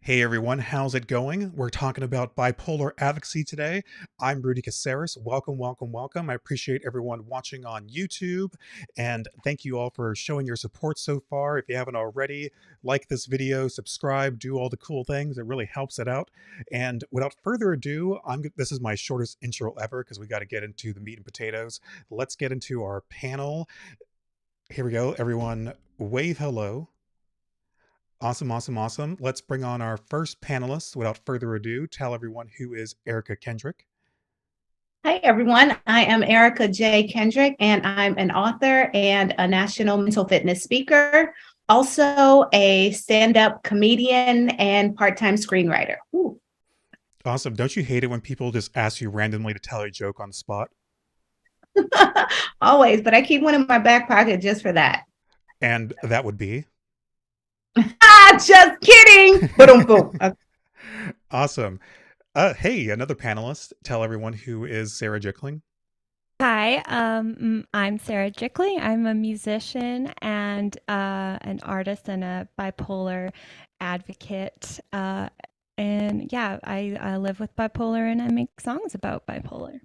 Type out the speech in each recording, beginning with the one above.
Hey everyone, how's it going? We're talking about bipolar advocacy today. I'm Rudy Caseres. Welcome, welcome, welcome. I appreciate everyone watching on YouTube, and thank you all for showing your support so far. If you haven't already, like this video, subscribe, do all the cool things. It really helps it out. And without further ado, this is my shortest intro ever because we got to get into the meat and potatoes. Let's get into our panel. Here we go, everyone. Wave hello. Awesome, awesome, awesome. Let's bring on our first panelist. Without further ado, tell everyone who is Erica Kendrick. Hi, everyone. I am Erica J. Kendrick, and I'm an author and a national mental fitness speaker, also a stand-up comedian and part-time screenwriter. Ooh. Awesome. Don't you hate it when people just ask you randomly to tell a joke on the spot? Always, but I keep one in my back pocket just for that. And that would be? Just kidding. Boom, boom. Okay. Awesome. Hey, another panelist. Tell everyone who is Sarah Jickling. Hi, I'm Sarah Jickling. I'm a musician and an artist and a bipolar advocate. And yeah, I live with bipolar and I make songs about bipolar.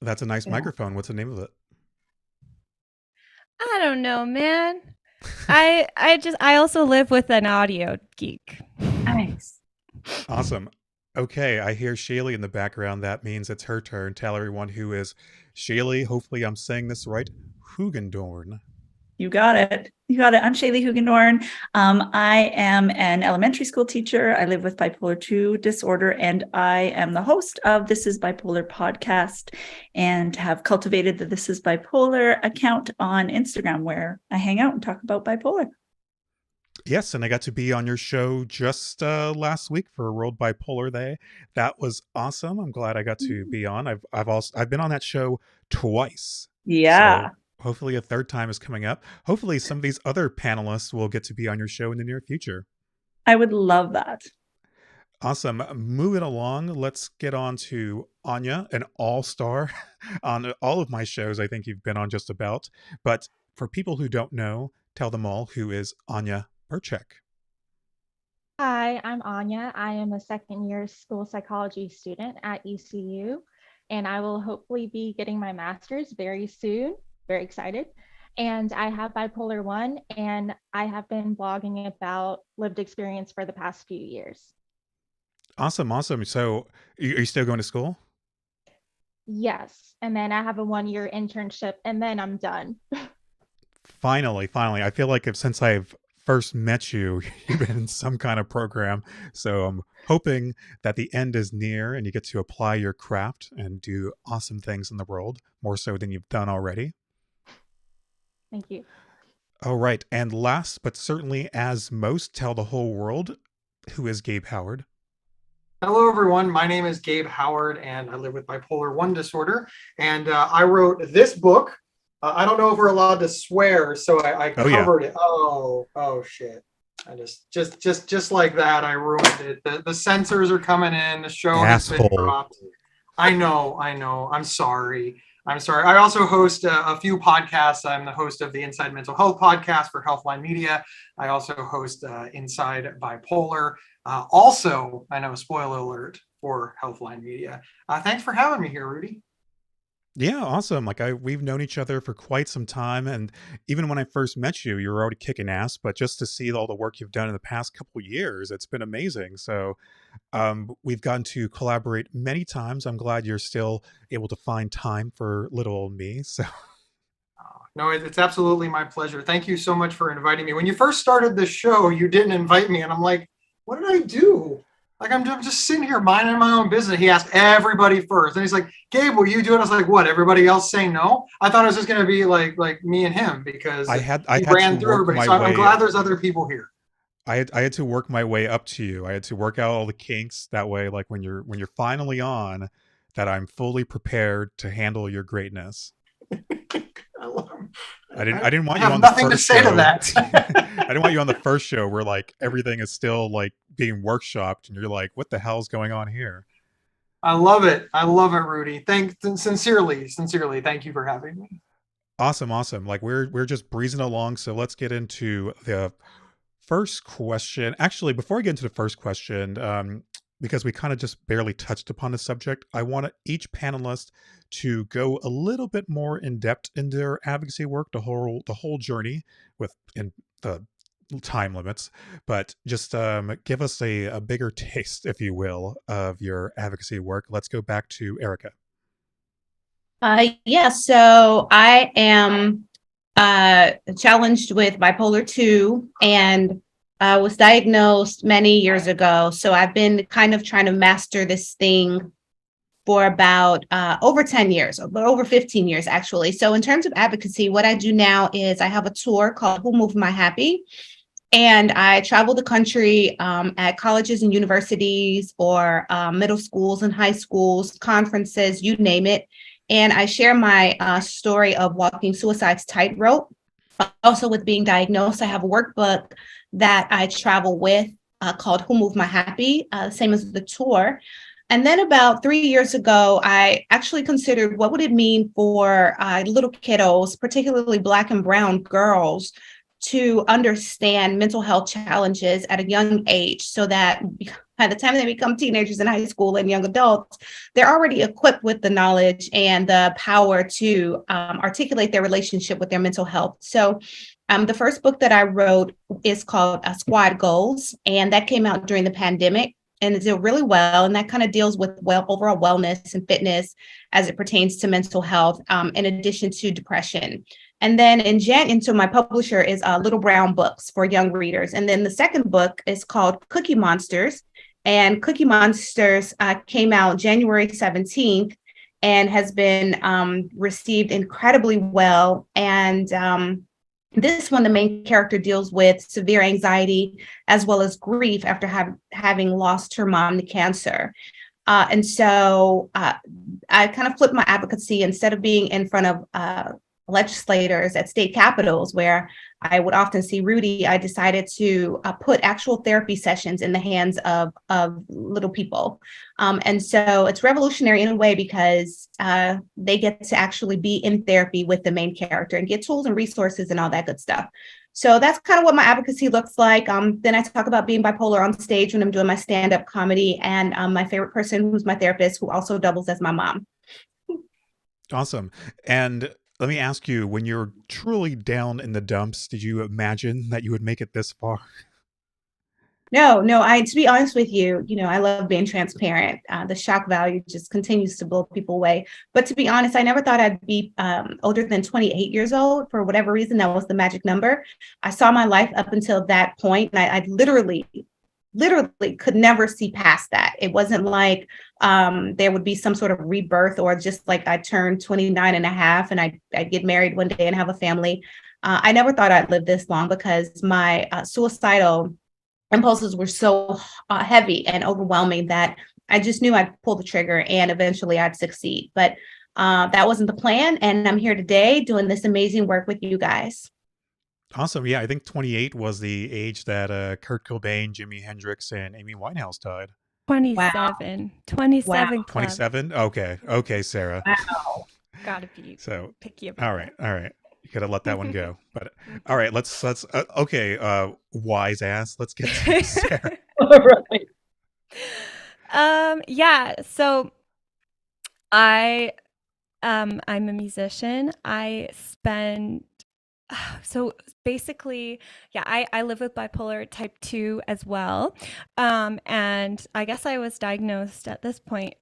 That's a nice microphone. What's the name of it? I don't know, man. I also live with an audio geek. Nice. Awesome. Okay, I hear Shaylee in the background. That means it's her turn. Tell everyone who is Shaylee. Hopefully I'm saying this right. Hugendorn. You got it. You got it. I'm Shaylee Hugendorn. I am an elementary school teacher. I live with bipolar 2 disorder, and I am the host of This is Bipolar podcast and have cultivated the This is Bipolar account on Instagram where I hang out and talk about bipolar. Yes, and I got to be on your show just last week for World Bipolar Day. That was awesome. I'm glad I got to be on. I've been on that show twice. Yeah. So hopefully a third time is coming up. Hopefully some of these other panelists will get to be on your show in the near future. I would love that. Awesome. Moving along, let's get on to Anya, an all-star on all of my shows. I think you've been on just about. But for people who don't know, tell them all who is Anya Burchek. Hi, I'm Anya. I am a second-year school psychology student at ECU, and I will hopefully be getting my master's very soon. Very excited. And I have bipolar 1, and I have been blogging about lived experience for the past few years. Awesome, awesome. So are you still going to school? Yes, and then I have a 1-year internship, and then I'm done. Finally. I feel like since I've first met you, you've been in some kind of program. So I'm hoping that the end is near and you get to apply your craft and do awesome things in the world, more so than you've done already. Thank you. All right. And last, but certainly as most, tell the whole world, who is Gabe Howard? Hello, everyone. My name is Gabe Howard, and I live with bipolar 1 disorder. And I wrote this book. I don't know if we're allowed to swear, so I covered it. Oh, shit. I just like that, I ruined it. The censors are coming in. The show has been dropped. I know. I'm sorry. I also host a few podcasts. I'm the host of the Inside Mental Health podcast for Healthline Media. I also host Inside Bipolar. Also, I know, spoiler alert, for Healthline Media. Thanks for having me here, Rudy. Yeah, awesome. We've known each other for quite some time, and even when I first met you, you were already kicking ass. But just to see all the work you've done in the past couple of years, it's been amazing. So we've gotten to collaborate many times. I'm glad you're still able to find time for little old me. So no, it's absolutely my pleasure. Thank you so much for inviting me. When you first started this show, you didn't invite me, and I'm like, what did I do? Like, I'm just sitting here minding my own business. He asked everybody first. And he's like, Gabe, will you do it? I was like, what? Everybody else say no? I thought it was just going to be like me and him because I had ran through everybody. So I'm glad there's other people here. I had to work my way up to you. I had to work out all the kinks. That way, like when you're finally on, that I'm fully prepared to handle your greatness. I didn't want you on the first show. Nothing to say to that. I didn't want you on the first show where like everything is still like being workshopped and you're like, what the hell's going on here? I love it, Rudy. Sincerely. Thank you for having me. Awesome. Like we're just breezing along. So let's get into the first question, actually, before I get into the first question, because we kind of just barely touched upon the subject, I want each panelist to go a little bit more in depth in their advocacy work, the whole journey in the time limits, but just give us a bigger taste, if you will, of your advocacy work. Let's go back to Erica. Yeah, so I am challenged with bipolar 2 and was diagnosed many years ago. So I've been kind of trying to master this thing for about over 10 years, but over 15 years, actually. So in terms of advocacy, what I do now is I have a tour called Who Moved My Happy. And I travel the country at colleges and universities or middle schools and high schools, conferences, you name it. And I share my story of walking suicide's tightrope. Also, with being diagnosed, I have a workbook that I travel with called Who Moved My Happy, same as the tour. And then about 3 years ago, I actually considered what would it mean for little kiddos, particularly Black and Brown girls, to understand mental health challenges at a young age so that by the time they become teenagers in high school and young adults, they're already equipped with the knowledge and the power to articulate their relationship with their mental health. So the first book that I wrote is called Squad Goals, and that came out during the pandemic and it did really well. And that kind of deals with overall wellness and fitness as it pertains to mental health, in addition to depression. And then so my publisher is Little Brown Books for young readers. And then the second book is called Cookie Monsters. And Cookie Monsters came out January 17th and has been received incredibly well. And this one, the main character deals with severe anxiety as well as grief after having lost her mom to cancer. And so I kind of flipped my advocacy. Instead of being in front of legislators at state capitals where I would often see Rudy, I decided to put actual therapy sessions in the hands of little people. And so it's revolutionary in a way because they get to actually be in therapy with the main character and get tools and resources and all that good stuff. So that's kind of what my advocacy looks like. Then I talk about being bipolar on stage when I'm doing my stand-up comedy, and my favorite person, who's my therapist, who also doubles as my mom. Awesome. And let me ask you, when you're truly down in the dumps, did you imagine that you would make it this far? No, to be honest with you, I love being transparent. The shock value just continues to blow people away. But to be honest, I never thought I'd be older than 28 years old. For whatever reason, that was the magic number. I saw my life up until that point, and I literally could never see past that. It wasn't like there would be some sort of rebirth, or just like I turned 29 and a half and I'd get married one day and have a family. I never thought I'd live this long because my suicidal impulses were so heavy and overwhelming that I just knew I'd pull the trigger and eventually I'd succeed. But that wasn't the plan. And I'm here today doing this amazing work with you guys. Awesome. Yeah, I think 28 was the age that Kurt Cobain, Jimi Hendrix, and Amy Winehouse died. 27. 27 club. 27? Okay, Sarah. Wow. Gotta be So, picky about all right. You gotta let that one go. But all right, let's okay, wise ass. Let's get to Sarah. Yeah, so I'm a musician. I spend so basically, yeah, I live with bipolar type 2 as well. And I guess I was diagnosed at this point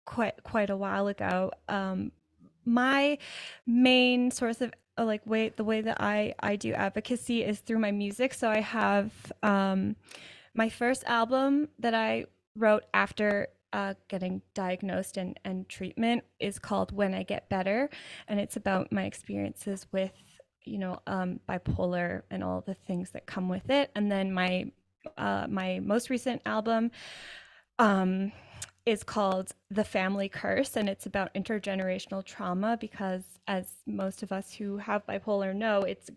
quite a while ago. My main source of the way that I do advocacy is through my music. So I have my first album that I wrote after getting diagnosed and treatment is called When I Get Better, and it's about my experiences with bipolar and all the things that come with it. And then my most recent album is called The Family Curse, and it's about intergenerational trauma because, as most of us who have bipolar know, it's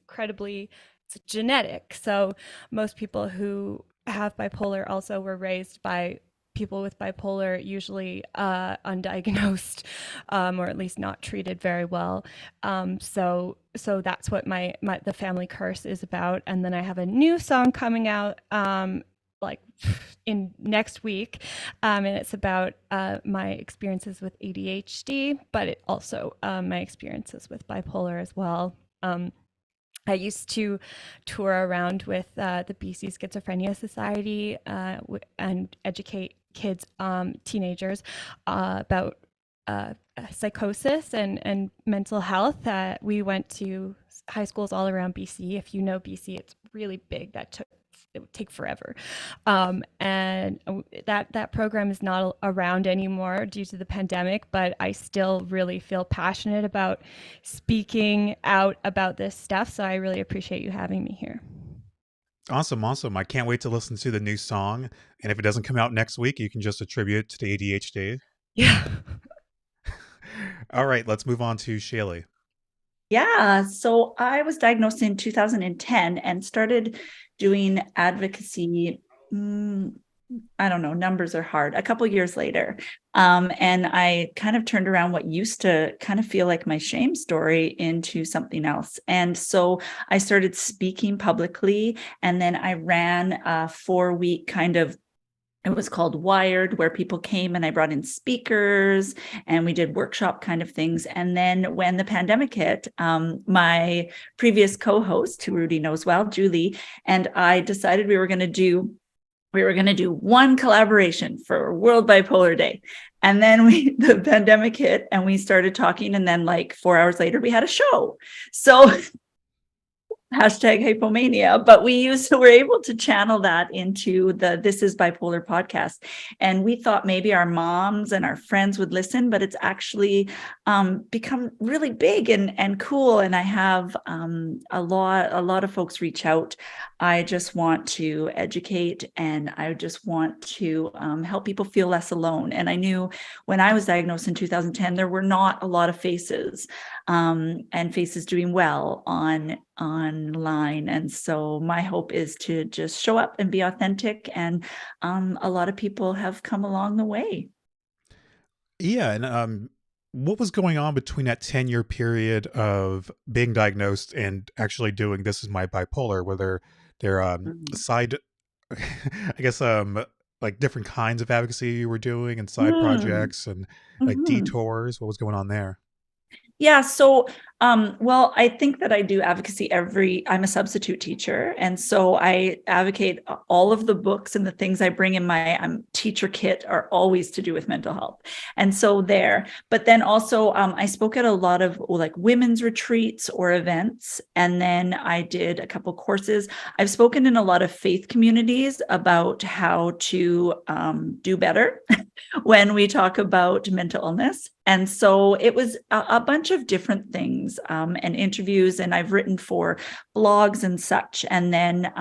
genetic. So most people who have bipolar also were raised by people with bipolar usually undiagnosed, or at least not treated very well. So that's what the family curse is about. And then I have a new song coming out like in next week, and it's about my experiences with ADHD, but it also my experiences with bipolar as well. I used to tour around with the BC Schizophrenia Society and educate kids, teenagers, about psychosis and mental health. We went to high schools all around BC. If you know BC, it's really big. It would take forever. And that program is not around anymore due to the pandemic, but I still really feel passionate about speaking out about this stuff. So I really appreciate you having me here. Awesome. I can't wait to listen to the new song. And if it doesn't come out next week, you can just attribute it to the ADHD. Yeah. All right, let's move on to Shaylee. Yeah, so I was diagnosed in 2010 and started doing advocacy. I don't know, numbers are hard. A couple years later, and I kind of turned around what used to kind of feel like my shame story into something else. And so I started speaking publicly, and then I ran a 4-week kind of, it was called Wired, where people came and I brought in speakers and we did workshop kind of things. And then when the pandemic hit, my previous co-host, who Rudy knows well, Julie, and I decided we were going to do one collaboration for World Bipolar Day. And then the pandemic hit and we started talking. And then like 4 hours later, we had a show. So hashtag hypomania, but we're able to channel that into the This is Bipolar podcast. And we thought maybe our moms and our friends would listen, but it's actually become really big and cool. And I have a lot of folks reach out. I just want to educate and I just want to help people feel less alone. And I knew when I was diagnosed in 2010, there were not a lot of faces and faces doing well online. And so my hope is to just show up and be authentic. And a lot of people have come along the way. Yeah. And what was going on between that 10-year period of being diagnosed and actually doing This Is My Bipolar? Were there side, I guess, like different kinds of advocacy you were doing and side projects and like detours? What was going on there? Yeah. So, well, I think that I do advocacy I'm a substitute teacher. And so I advocate all of the books and the things I bring in my teacher kit are always to do with mental health. And so but then also I spoke at a lot of like women's retreats or events. And then I did a couple courses. I've spoken in a lot of faith communities about how to do better when we talk about mental illness. And so it was a bunch of different things and interviews, and I've written for blogs and such. And then,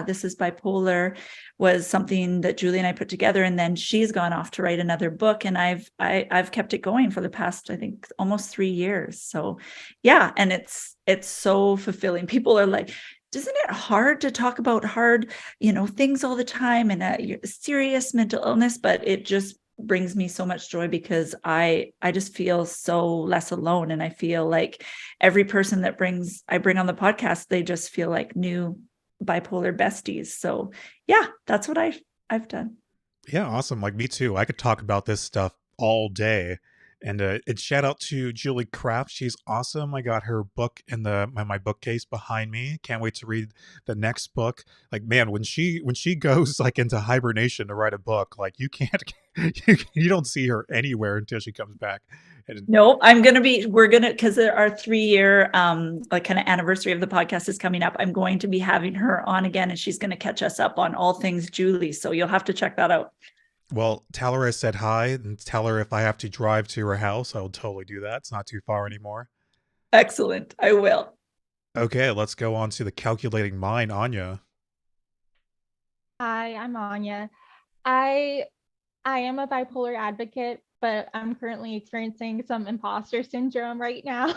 This Is Bipolar was something that Julie and I put together, and then she's gone off to write another book, and I've kept it going for the past, I think, almost 3 years. So, yeah, and it's so fulfilling. People are like, isn't it hard to talk about hard, things all the time and serious mental illness? But it just brings me so much joy because I just feel so less alone. And I feel like every person that I bring on the podcast, they just feel like new bipolar besties. So yeah, that's what I've done. Yeah, awesome. Like me too. I could talk about this stuff all day. And it's shout out to Julie Kraft. She's awesome. I got her book in my bookcase behind me. Can't wait to read the next book. Like, man, when she goes like into hibernation to write a book, like you can't you don't see her anywhere until she comes back. No, because our 3-year like kind of anniversary of the podcast is coming up. I'm going to be having her on again, and she's going to catch us up on all things Julie. So you'll have to check that out. Well, tell her I said hi, and tell her if I have to drive to her house, I will totally do that. It's not too far anymore. Excellent. I will. Okay, let's go on to the calculating mind, Anya. Hi, I'm Anya. I am a bipolar advocate, but I'm currently experiencing some imposter syndrome right now.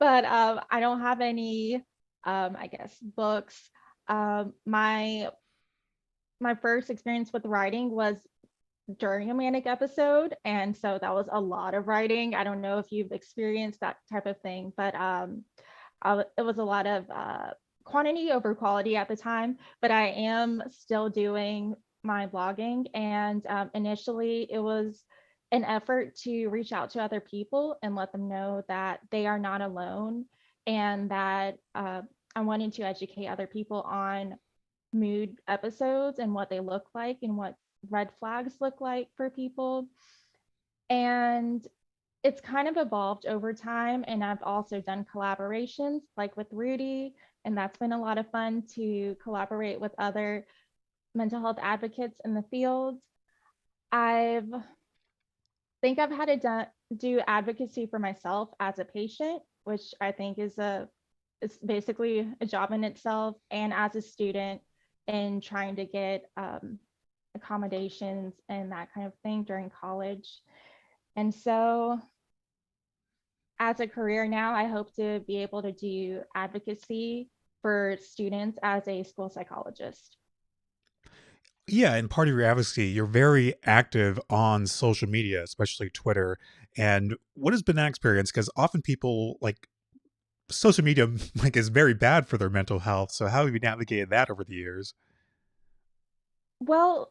But I don't have any, I guess, books. My first experience with writing was during a manic episode. And so that was a lot of writing. I don't know if you've experienced that type of thing, but it was a lot of quantity over quality at the time. But I am still doing my blogging. And initially, it was an effort to reach out to other people and let them know that they are not alone, and that I wanted to educate other people on mood episodes and what they look like and what red flags look like for people. And it's kind of evolved over time. And I've also done collaborations like with Rudy, and that's been a lot of fun to collaborate with other mental health advocates in the field. I think I've had to do advocacy for myself as a patient, which I think is basically a job in itself, and as a student in trying to get accommodations and that kind of thing during college. And so as a career now, I hope to be able to do advocacy for students as a school psychologist. Yeah, and part of your advocacy, you're very active on social media, especially Twitter. And what has been that experience? Because often people like social media like is very bad for their mental health. So how have you navigated that over the years? Well,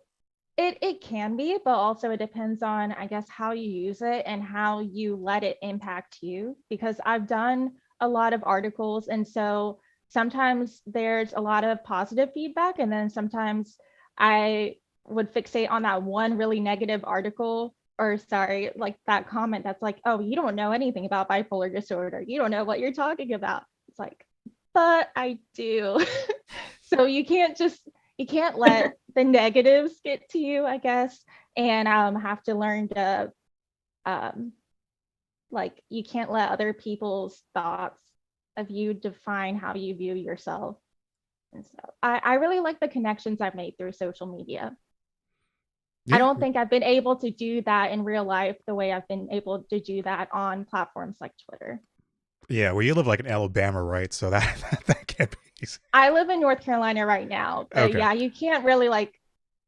it can be, but also it depends on, I guess, how you use it and how you let it impact you. Because I've done a lot of articles, and so sometimes there's a lot of positive feedback, and then sometimes I would fixate on that one really negative article, or sorry, like that comment that's like, oh, you don't know anything about bipolar disorder. You don't know what you're talking about. It's like, but I do. So you can't let the negatives get to you, I guess, and have to learn to like, you can't let other people's thoughts of you define how you view yourself. And so I really like the connections I've made through social media. Yeah. I don't think I've been able to do that in real life the way I've been able to do that on platforms like Twitter. Yeah, well, you live like in Alabama, right? So that can't be easy. I live in North Carolina right now, but Okay. yeah, you can't really like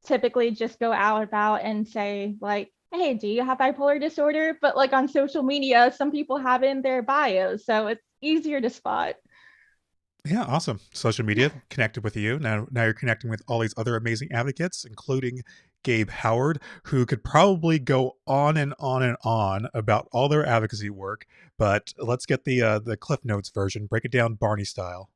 typically just go out about and say like, hey, do you have bipolar disorder? But like on social media, some people have it in their bios, so it's easier to spot. Yeah, awesome. Social media connected with you. Now you're connecting with all these other amazing advocates, including Gabe Howard, who could probably go on and on and on about all their advocacy work. But let's get the Cliff Notes version. Break it down Barney style.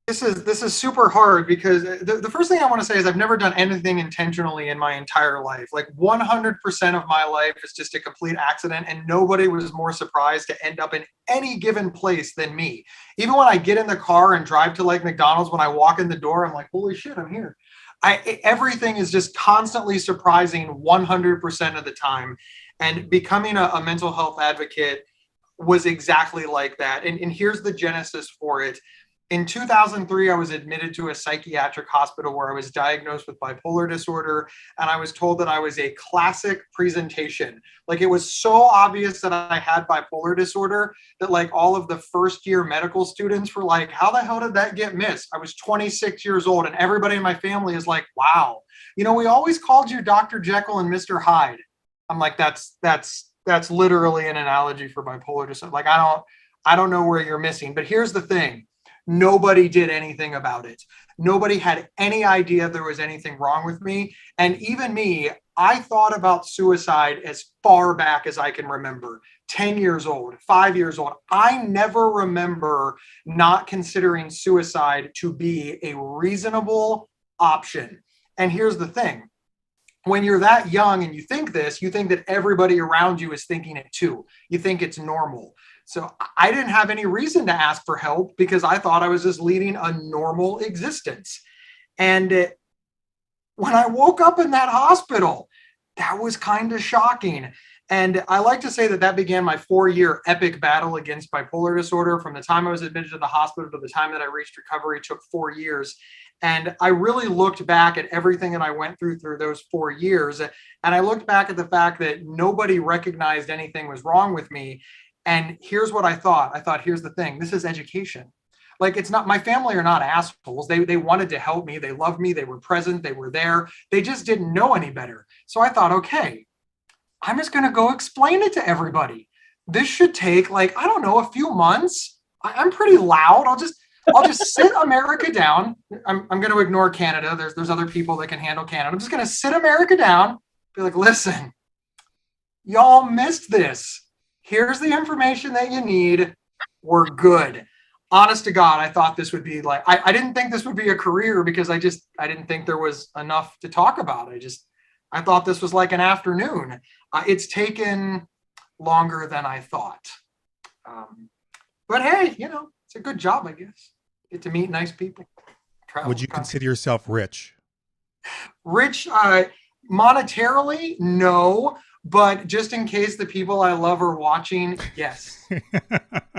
This is super hard because the first thing I want to say is I've never done anything intentionally in my entire life. Like 100% of my life is just a complete accident, and nobody was more surprised to end up in any given place than me. Even when I get in the car and drive to like McDonald's, when I walk in the door, I'm like, holy shit, I'm here. Everything is just constantly surprising 100% of the time. And becoming a mental health advocate was exactly like that. And here's the genesis for it. In 2003, I was admitted to a psychiatric hospital where I was diagnosed with bipolar disorder, and I was told that I was a classic presentation. Like, it was so obvious that I had bipolar disorder that like all of the first year medical students were like, how the hell did that get missed? I was 26 years old, and everybody in my family is like, wow, we always called you Dr. Jekyll and Mr. Hyde. I'm like, that's literally an analogy for bipolar disorder. Like, I don't know where you're missing. But here's the thing. Nobody did anything about it. Nobody had any idea there was anything wrong with me. And even me, I thought about suicide as far back as I can remember. 10 years old, 5 years old. I never remember not considering suicide to be a reasonable option. And here's the thing. When you're that young and you think this, you think that everybody around you is thinking it too. You think it's normal. So I didn't have any reason to ask for help because I thought I was just leading a normal existence. And when I woke up in that hospital, that was kind of shocking. And I like to say that began my 4-year epic battle against bipolar disorder. From the time I was admitted to the hospital to the time that I reached recovery took 4 years. And I really looked back at everything that I went through those 4 years. And I looked back at the fact that nobody recognized anything was wrong with me. And here's what I thought. I thought, here's the thing. This is education. Like, it's not, my family are not assholes. They wanted to help me. They loved me. They were present. They were there. They just didn't know any better. So I thought, okay, I'm just going to go explain it to everybody. This should take, like, I don't know, a few months. I'm pretty loud. I'll just sit America down. I'm going to ignore Canada. There's other people that can handle Canada. I'm just going to sit America down, be like, listen, y'all missed this. Here's the information that you need. We're good. Honest to God, I thought this would be like, I didn't think this would be a career because I didn't think there was enough to talk about. I thought this was like an afternoon. It's taken longer than I thought. But hey, it's a good job, I guess. Get to meet nice people. Would you consider yourself rich? Rich, monetarily, no. But just in case the people I love are watching, yes.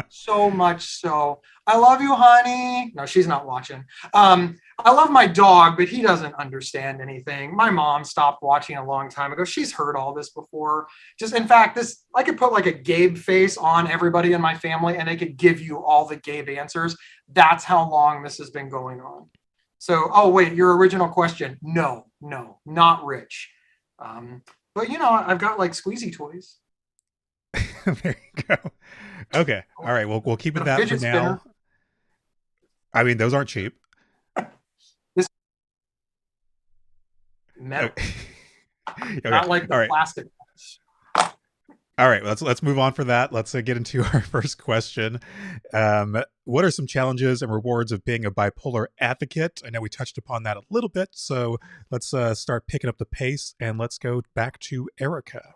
So much so. I love you, honey. No, she's not watching. I love my dog, but he doesn't understand anything. My mom stopped watching a long time ago. She's heard all this before. Just, in fact, I could put like a Gabe face on everybody in my family and they could give you all the Gabe answers. That's how long this has been going on. So, oh, wait, your original question. No, not rich. But, I've got like squeezy toys. There you go. Okay. All right. Well, we'll keep it that for now. Spinner. I mean, those aren't cheap. This metal. Okay. Not like the plastic ones. All right. Let's move on for that. Let's get into our first question. What are some challenges and rewards of being a bipolar advocate? I know we touched upon that a little bit, so let's start picking up the pace and let's go back to Erica.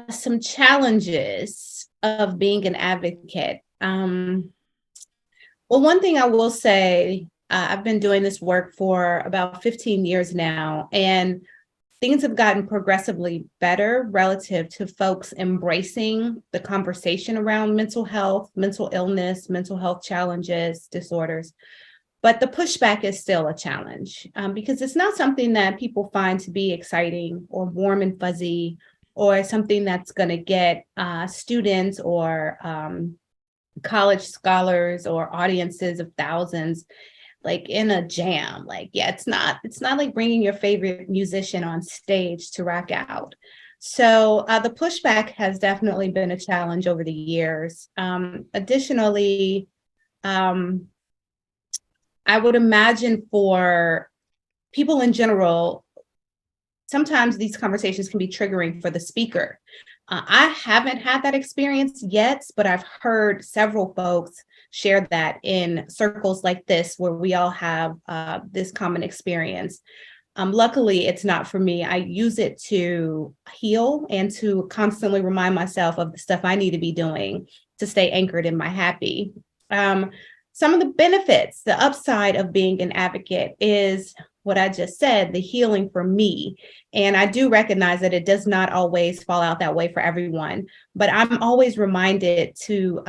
Some challenges of being an advocate. Well, one thing I will say, I've been doing this work for about 15 years now, and things have gotten progressively better relative to folks embracing the conversation around mental health, mental illness, mental health challenges, disorders. But the pushback is still a challenge because it's not something that people find to be exciting or warm and fuzzy, or something that's going to get students or college scholars or audiences of thousands like in a jam. Like, yeah, it's not like bringing your favorite musician on stage to rock out. So the pushback has definitely been a challenge over the years. Additionally, I would imagine for people in general, sometimes these conversations can be triggering for the speaker. I haven't had that experience yet, but I've heard several folks share that in circles like this, where we all have this common experience. Luckily, it's not for me. I use it to heal and to constantly remind myself of the stuff I need to be doing to stay anchored in my happy. Some of the benefits, the upside of being an advocate is what I just said, the healing for me. And I do recognize that it does not always fall out that way for everyone, but I'm always reminded to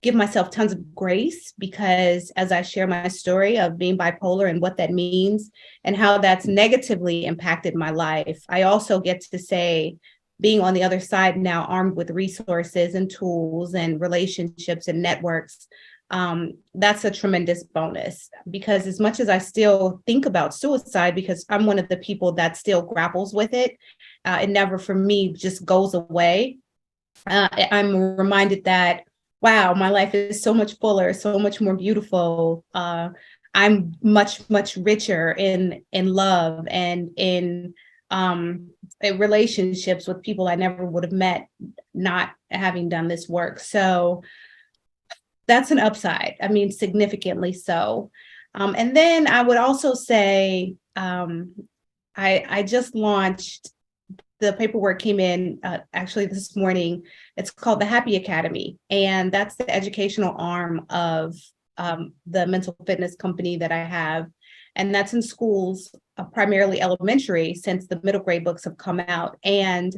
give myself tons of grace, because as I share my story of being bipolar and what that means and how that's negatively impacted my life, I also get to say, being on the other side now, armed with resources and tools and relationships and networks, that's a tremendous bonus. Because as much as I still think about suicide, because I'm one of the people that still grapples with it, it never for me just goes away. I'm reminded that, wow, my life is so much fuller, so much more beautiful. I'm much, much richer in love and in relationships with people I never would have met not having done this work. So that's an upside. I mean, significantly so. And then I would also say, I just launched, the paperwork came in actually this morning. It's called the Happy Academy. And that's the educational arm of the mental fitness company that I have. And that's in schools, primarily elementary, since the middle grade books have come out. And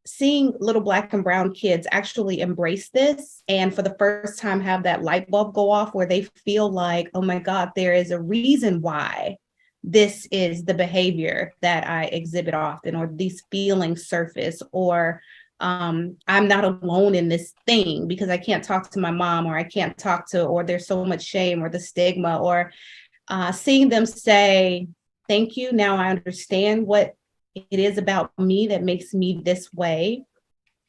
seeing little Black and brown kids actually embrace this and for the first time have that light bulb go off where they feel like, oh my God, there is a reason why this is the behavior that I exhibit often, or these feelings surface, or I'm not alone in this thing because I can't talk to my mom, or I can't talk to, or there's so much shame or the stigma, or seeing them say, thank you. Now I understand what it is about me that makes me this way.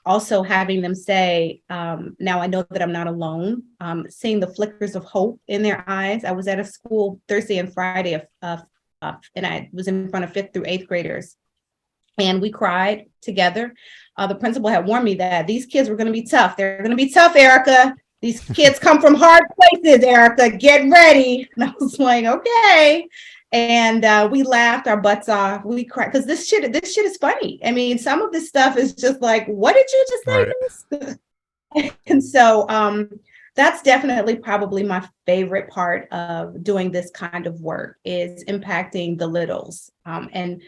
Also having them say, now I know that I'm not alone. Seeing the flickers of hope in their eyes. I was at a school Thursday and Friday and I was in front of 5th through 8th graders. And we cried together. The principal had warned me that these kids were going to be tough. They're going to be tough, Erica. These kids come from hard places, Erica. Get ready. And I was like, okay. And we laughed our butts off. We cried because this shit is funny. I mean, some of this stuff is just like, what did you just say? Right. And so that's definitely probably my favorite part of doing this kind of work, is impacting the littles, and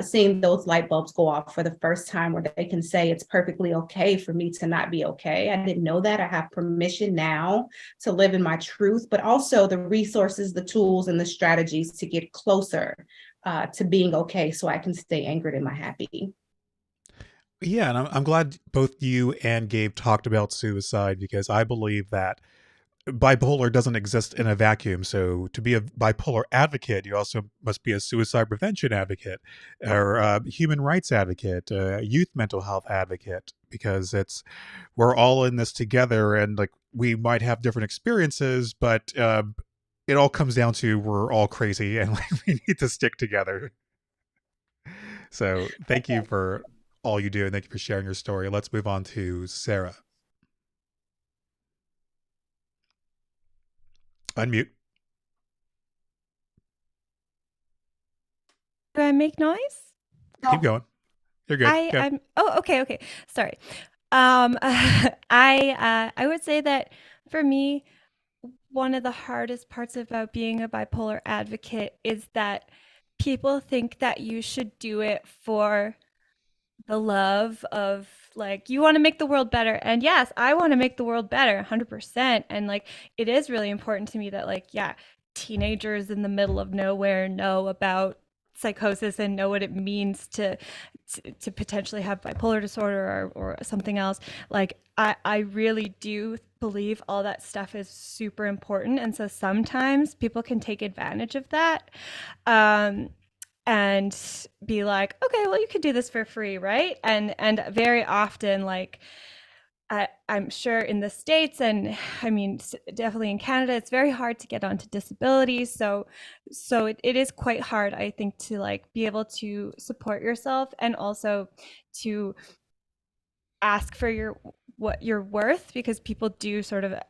seeing those light bulbs go off for the first time, where they can say it's perfectly okay for me to not be okay. I didn't know that. I have permission now to live in my truth, but also the resources, the tools, and the strategies to get closer to being okay, so I can stay anchored in my happy. Yeah, and I'm glad both you and Gabe talked about suicide, because I believe that bipolar doesn't exist in a vacuum. So to be a bipolar advocate, you also must be a suicide prevention advocate, or a human rights advocate, a youth mental health advocate, because we're all in this together, and like we might have different experiences, but it all comes down to we're all crazy and we need to stick together. So thank you for all you do, and thank you for sharing your story. Let's move on to Sarah. Unmute. Do I make noise? Keep going. You're good. I'm okay. Sorry. I would say that for me, one of the hardest parts about being a bipolar advocate is that people think that you should do it for the love of, like, you want to make the world better. And yes, I want to make the world better 100%. And like, it is really important to me that, like, yeah, teenagers in the middle of nowhere know about psychosis and know what it means to potentially have bipolar disorder or something else. Like, I really do believe all that stuff is super important. And so sometimes people can take advantage of that. And be like, okay, well, you could do this for free, right? And very often, like, I'm sure in the States, and I mean, definitely in Canada, it's very hard to get onto disability. So it is quite hard, I think, to like be able to support yourself, and also to ask for what you're worth, because people do sort of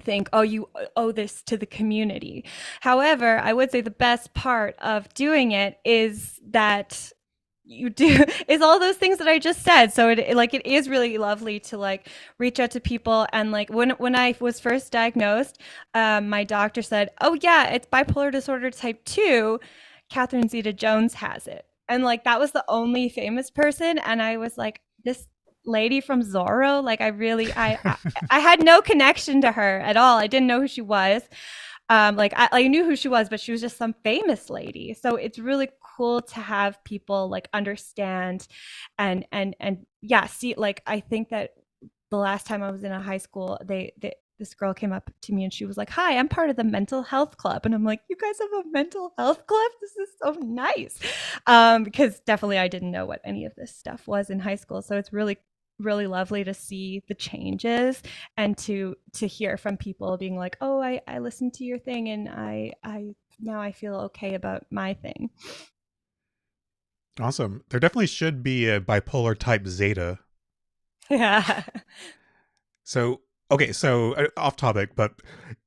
think, oh, you owe this to the community. However, I would say the best part of doing it is that you do is all those things that I just said. So it is really lovely to like reach out to people. And like when I was first diagnosed, my doctor said, oh yeah, it's bipolar disorder type 2. Catherine Zeta-Jones has it. And like, that was the only famous person. And I was like, this lady from Zorro, like, I had no connection to her at all. I didn't know who she was. Like, I knew who she was, but she was just some famous lady. So it's really cool to have people like understand and yeah, see, like, I think that the last time I was in a high school, this girl came up to me and she was like, hi, I'm part of the mental health club. And I'm like, you guys have a mental health club? This is so nice. Because definitely I didn't know what any of this stuff was in high school. So it's really lovely to see the changes, and to hear from people being like, oh, I listened to your thing, and I now I feel okay about my thing. Awesome. There definitely should be a bipolar type Zeta. Yeah. So, okay, so off topic, but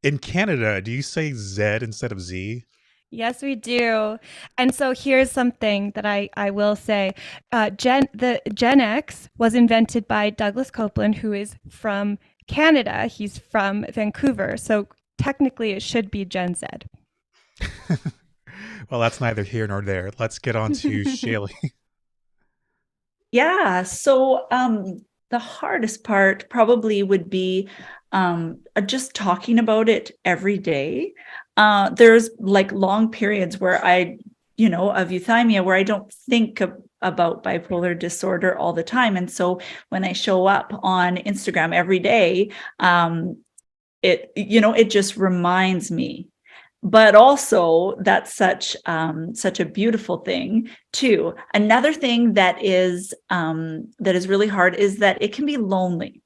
in Canada, do you say Z instead of Z? Yes, we do. And so here's something that I will say. The Gen X was invented by Douglas Copeland, who is from Canada. He's from Vancouver. So technically it should be Gen Z. Well, that's neither here nor there. Let's get on to Shaylee. Yeah. So the hardest part probably would be just talking about it every day. There's like long periods where of euthymia, where I don't think about bipolar disorder all the time. And so when I show up on Instagram every day, it just reminds me. But also that's such a beautiful thing too. Another thing that is really hard is that it can be lonely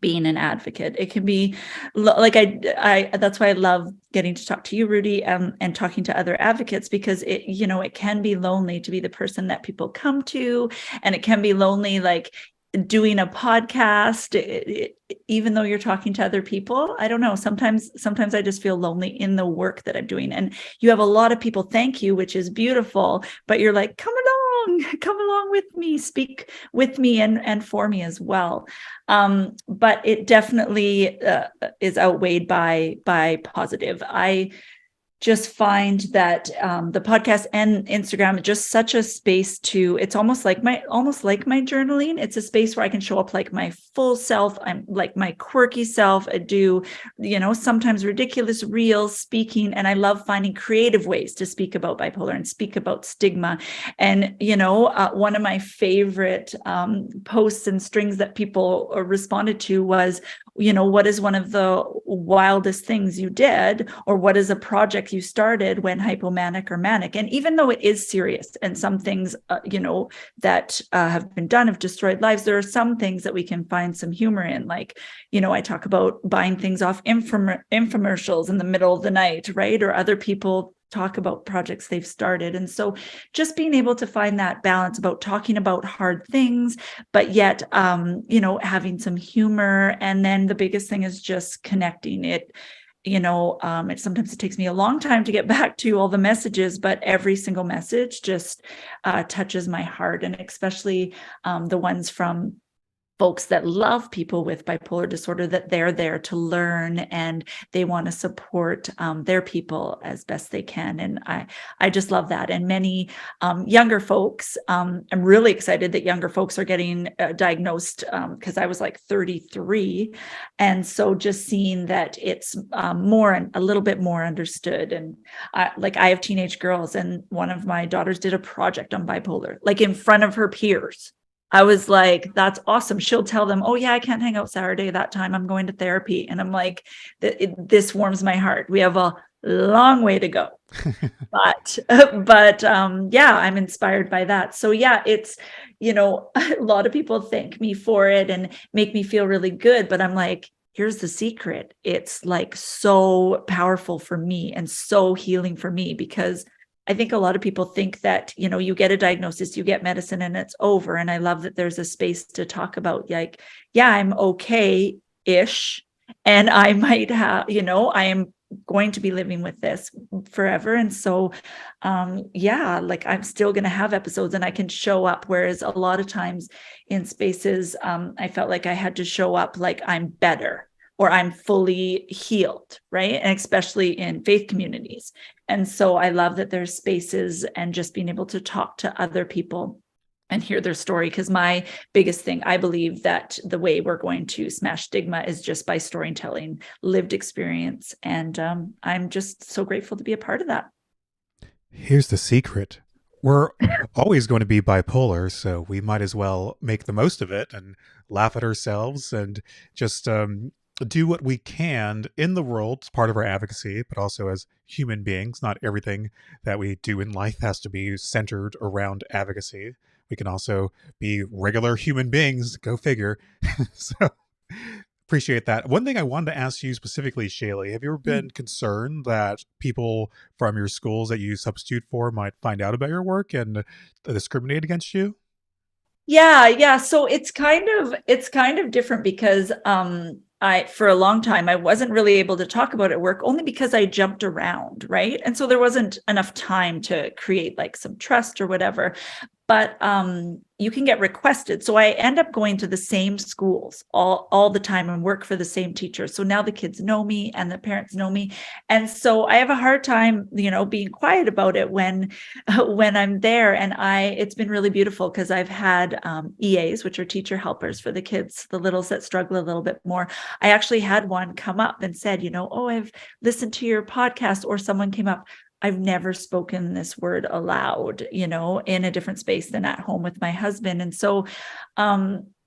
being an advocate. It can be like I that's why I love getting to talk to you, Rudy, and talking to other advocates, because it can be lonely to be the person that people come to, and it can be lonely like doing a podcast, even though you're talking to other people. I don't know. Sometimes I just feel lonely in the work that I'm doing. And you have a lot of people thank you, which is beautiful, but you're like, come along with me, speak with me and for me as well. But it definitely is outweighed by positive. I just find that the podcast and Instagram is just such a space it's almost like my journaling. It's a space where I can show up like my full self. I'm like my quirky self. I do, sometimes ridiculous reels speaking. And I love finding creative ways to speak about bipolar and speak about stigma. And, one of my favorite posts and strings that people responded to was, what is one of the wildest things you did, or what is a project you started when hypomanic or manic? And even though it is serious and some things, that have been done have destroyed lives, there are some things that we can find some humor in. Like, I talk about buying things off infomercials in the middle of the night, right? Or other people talk about projects they've started. And so just being able to find that balance about talking about hard things, but yet, having some humor. And then the biggest thing is just connecting it. Sometimes it takes me a long time to get back to all the messages, but every single message just touches my heart. And especially the ones from folks that love people with bipolar disorder, that they're there to learn and they want to support their people as best they can. And I just love that. And many younger folks, I'm really excited that younger folks are getting diagnosed, because I was like 33. And so just seeing that it's a little bit more understood. And I have teenage girls, and one of my daughters did a project on bipolar, like in front of her peers. I was like, that's awesome. She'll tell them, oh yeah, I can't hang out Saturday that time, I'm going to therapy. And I'm like, this warms my heart. We have a long way to go, but yeah, I'm inspired by that. So yeah, it's, a lot of people thank me for it and make me feel really good, but I'm like, here's the secret. It's like so powerful for me and so healing for me, because I think a lot of people think that, you get a diagnosis, you get medicine and it's over. And I love that there's a space to talk about, like, yeah, I'm okay-ish. And I might have, I am going to be living with this forever. And so, like I'm still going to have episodes and I can show up. Whereas a lot of times in spaces, I felt like I had to show up like I'm better, or I'm fully healed, right? And especially in faith communities. And so I love that there's spaces and just being able to talk to other people and hear their story. Because my biggest thing, I believe that the way we're going to smash stigma is just by storytelling, lived experience. And I'm just so grateful to be a part of that. Here's the secret. We're always going to be bipolar, so we might as well make the most of it and laugh at ourselves and just do what we can in the world. It's part of our advocacy, but also as human beings. Not everything that we do in life has to be centered around advocacy. We can also be regular human beings, go figure. So appreciate that. One thing I wanted to ask you specifically, Shaylee, have you ever been concerned that people from your schools that you substitute for might find out about your work and discriminate against you? Yeah. So it's kind of different, because for a long time, I wasn't really able to talk about it at work, only because I jumped around, right? And so there wasn't enough time to create like some trust or whatever. But you can get requested. So I end up going to the same schools all the time and work for the same teacher. So now the kids know me and the parents know me. And so I have a hard time, being quiet about it when I'm there. And it's been really beautiful, because I've had EAs, which are teacher helpers for the kids, the littles that struggle a little bit more. I actually had one come up and said, oh, I've listened to your podcast, or someone came up, I've never spoken this word aloud, in a different space than at home with my husband. And so,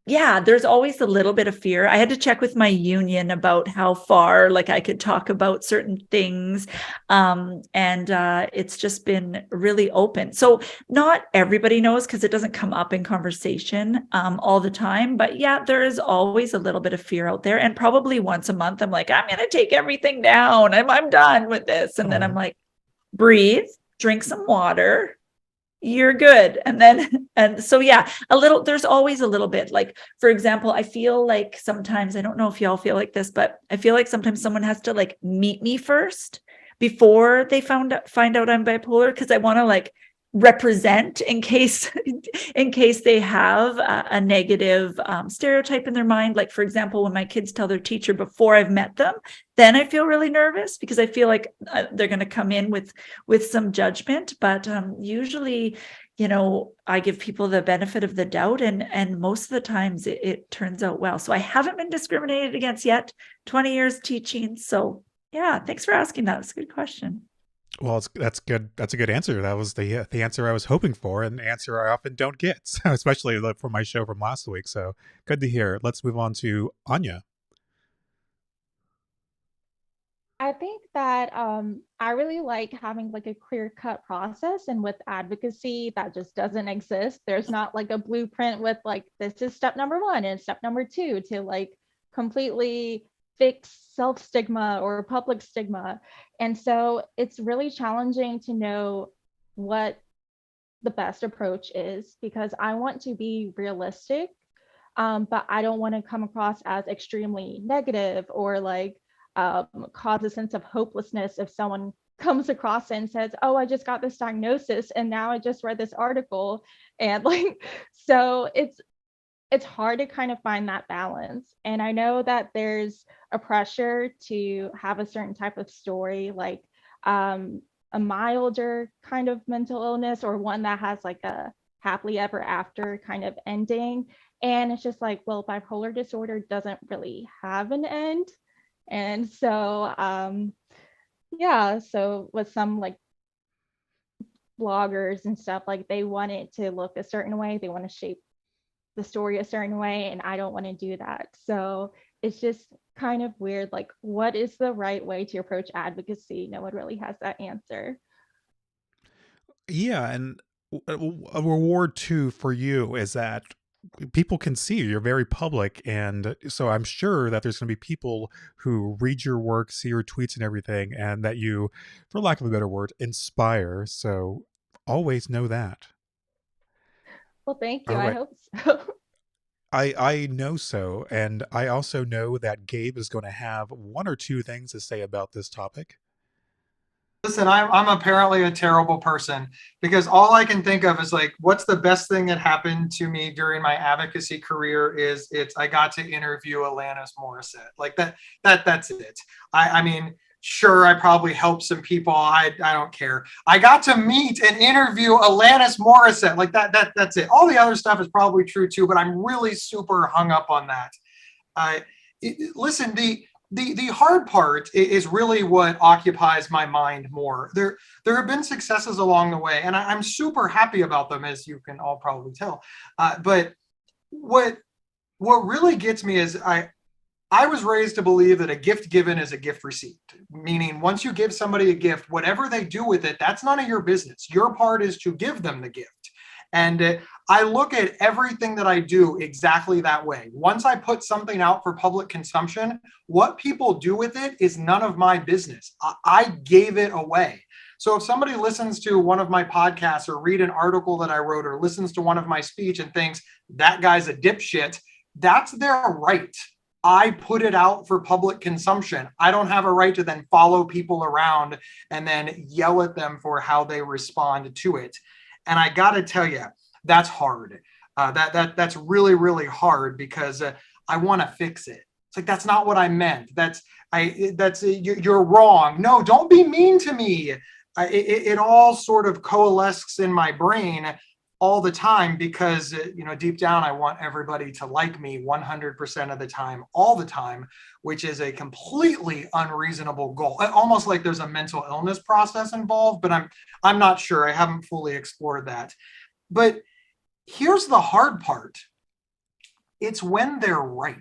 yeah, there's always a little bit of fear. I had to check with my union about how far, like, I could talk about certain things. And it's just been really open. So not everybody knows, because it doesn't come up in conversation all the time. But yeah, there is always a little bit of fear out there. And probably once a month, I'm like, I'm going to take everything down. I'm done with this. And then I'm like, breathe, drink some water, you're good. And so, yeah, there's always a little bit, like, for example, I feel like sometimes, I don't know if y'all feel like this, but I feel like sometimes someone has to like meet me first before they find out I'm bipolar, because I want to like represent in case they have a negative stereotype in their mind. Like, for example, when my kids tell their teacher before I've met them, then I feel really nervous, because I feel like they're going to come in with some judgment. But usually, I give people the benefit of the doubt, and most of the times it turns out well. So I haven't been discriminated against yet. 20 years teaching. So yeah, thanks for asking that. It's a good question. Well, that's good. That's a good answer. That was the answer I was hoping for, and the answer I often don't get, so, especially for my show from last week. So good to hear. Let's move on to Anya. I think that I really like having like a clear-cut process, and with advocacy, that just doesn't exist. There's not like a blueprint with like, this is step number 1 and step number 2 to like completely fix self-stigma or public stigma. And so it's really challenging to know what the best approach is, because I want to be realistic, but I don't want to come across as extremely negative or like cause a sense of hopelessness if someone comes across and says, oh, I just got this diagnosis and now I just read this article. And like, so it's hard to kind of find that balance. And I know that there's a pressure to have a certain type of story, like a milder kind of mental illness, or one that has like a happily ever after kind of ending. And it's just like, well, bipolar disorder doesn't really have an end. And so, yeah, so with some like bloggers and stuff, like they want it to look a certain way, they want to shape the story a certain way, and I don't want to do that. So it's just kind of weird, like, what is the right way to approach advocacy? No one really has that answer. Yeah, and a reward too for you is that people can see you're very public, and so I'm sure that there's going to be people who read your work, see your tweets and everything, and that you, for lack of a better word, inspire. So always know that. Well, thank you. All I right. hope so. I know so, and I also know that Gabe is going to have one or two things to say about this topic. Listen, I'm apparently a terrible person, because all I can think of is like, what's the best thing that happened to me during my advocacy career is I got to interview Alanis Morissette. Like that's it. I mean, sure, I probably helped some people. I don't care. I got to meet and interview Alanis Morissette. Like that's it. All the other stuff is probably true too, but I'm really super hung up on that. Listen, the hard part is really what occupies my mind more. There have been successes along the way, and I'm super happy about them, as you can all probably tell. But what really gets me is I was raised to believe that a gift given is a gift received, meaning once you give somebody a gift, whatever they do with it, that's none of your business. Your part is to give them the gift. And I look at everything that I do exactly that way. Once I put something out for public consumption, what people do with it is none of my business. I gave it away. So if somebody listens to one of my podcasts or read an article that I wrote or listens to one of my speech and thinks that guy's a dipshit, that's their right. I put it out for public consumption. I don't have a right to then follow people around and then yell at them for how they respond to it. And I got to tell you, that's hard. That's really, really hard, because I want to fix it. It's like, that's not what I meant. You're wrong. No, don't be mean to me. It all sort of coalesces in my brain. all the time because, deep down, I want everybody to like me 100% of the time, all the time, which is a completely unreasonable goal. Almost like there's a mental illness process involved, but I'm not sure. I haven't fully explored that. But here's the hard part. It's when they're right.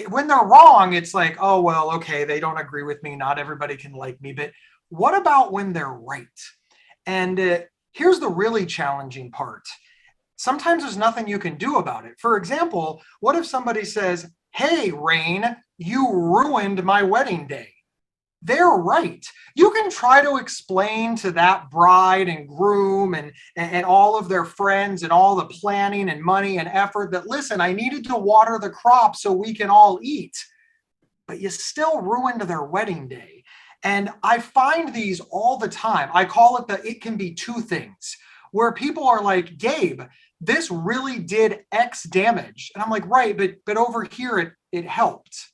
When they're wrong, it's like, oh, well, okay, they don't agree with me. Not everybody can like me. But what about when they're right? And here's the really challenging part. Sometimes there's nothing you can do about it. For example, what if somebody says, hey, Rain, you ruined my wedding day? They're right. You can try to explain to that bride and groom and all of their friends and all the planning and money and effort that, listen, I needed to water the crop so we can all eat. But you still ruined their wedding day. And I find these all the time. I call it it can be two things, where people are like, Gabe, this really did X damage. And I'm like, right, but over here it helped.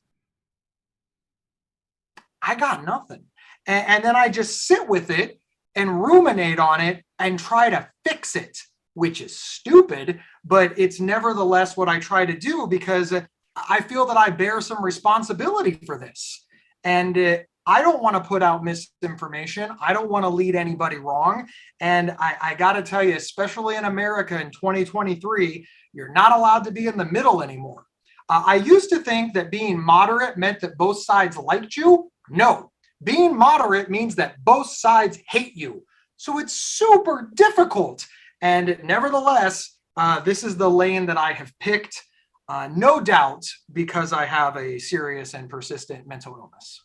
I got nothing. And then I just sit with it and ruminate on it and try to fix it, which is stupid, but it's nevertheless what I try to do because I feel that I bear some responsibility for this. And I don't want to put out misinformation. I don't want to lead anybody wrong. And I got to tell you, especially in America in 2023, you're not allowed to be in the middle anymore. I used to think that being moderate meant that both sides liked you. No, being moderate means that both sides hate you. So it's super difficult. And nevertheless, this is the lane that I have picked, no doubt, because I have a serious and persistent mental illness.